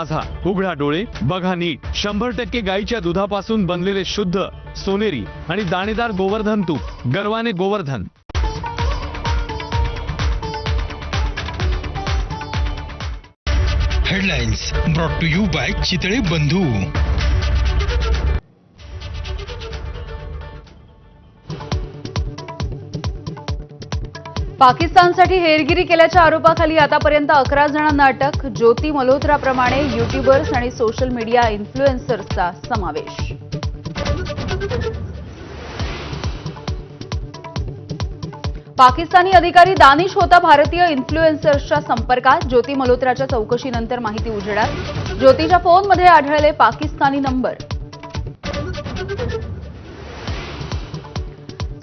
माझा, उघडा डोळे बघा नीट. 100% गाईच्या दुधापासून बनलेले शुद्ध सोनेरी आणि दाणेदार गोवर्धन तूप. गर्वाने Govardhan. Headlines brought to you by Chitale Bandhu. पाकिस्तानसाठी हेरगिरी केल्याच्या आरोपाखाली आतापर्यंत 11 जणांना अटक. ज्योती मल्होत्राप्रमाणे युट्यूबर्स आणि सोशल मीडिया इन्फ्लुएन्सर्सचा समावेश. पाकिस्तानी अधिकारी दानिश होता भारतीय इन्फ्लुएन्सर्सच्या संपर्कात. ज्योती मल्होत्राच्या चौकशीनंतर माहिती उजेडात. ज्योतीच्या फोनमध्ये आढळले पाकिस्तानी नंबर.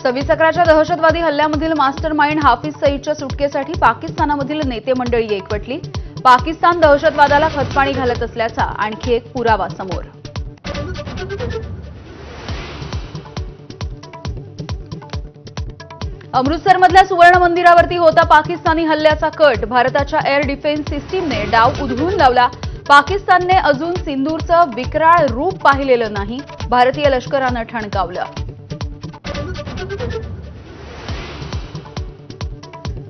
26 अकराच्या दहशतवादी हल्ल्यामधील मास्टर माइंड हाफिज सईदच्या सुटकेसाठी पाकिस्तानामधील नेते मंडळी एकवटली. पाकिस्तान दहशतवादाला खतपाणी घालत असल्याचा आणखी एक पुरावा समोर. अमृतसरमधल्या सुवर्ण मंदिरावरती होता पाकिस्तानी हल्ल्याचा कट. भारताच्या एअर डिफेन्स सिस्टीमने डाव उधळून लावला. पाकिस्तानने अजून सिंदूरचं विक्राळ रूप पाहिलेलं नाही. भारतीय लष्करानं ठणकावलं.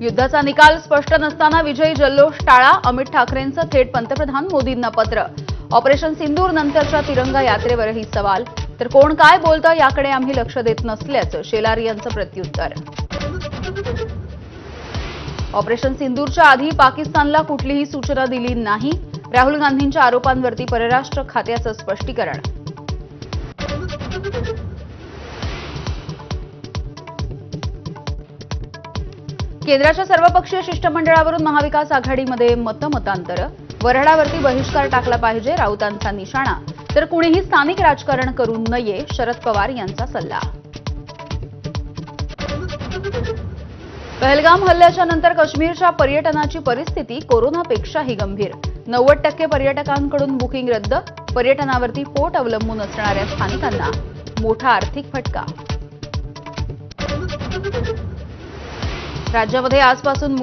युद्धाचा निकाल स्पष्ट नसताना विजयी जल्लोष टाळा. अमित ठाकरेंचं थेट पंतप्रधान मोदींना पत्र. ऑपरेशन सिंदूर नंतरच्या तिरंगा यात्रेवरही सवाल. तर कोण काय बोलतं याकडे आम्ही लक्ष देत नसल्याचं शेलार यांचं प्रत्युत्तर. ऑपरेशन सिंदूरच्या आधी पाकिस्तानला कुठलीही सूचना दिली नाही. राहुल गांधींच्या आरोपांवरती परराष्ट्र खात्याचं स्पष्टीकरण. केंद्राच्या सर्वपक्षीय शिष्टमंडळावरून महाविकास आघाडीमध्ये मतमतांतर. वऱ्हाडावरती बहिष्कार टाकला पाहिजे राऊतांचा निशाणा. तर कुणीही स्थानिक राजकारण करू नये शरद पवार यांचा सल्ला. पहलगाम हल्ल्याच्या नंतर काश्मीरच्या पर्यटनाची परिस्थिती कोरोनापेक्षाही गंभीर. 90% पर्यटकांकडून बुकिंग रद्द. पर्यटनावरती पोट अवलंबून असणाऱ्या स्थानिकांना मोठा आर्थिक फटका. राज्यामध्ये आजपासून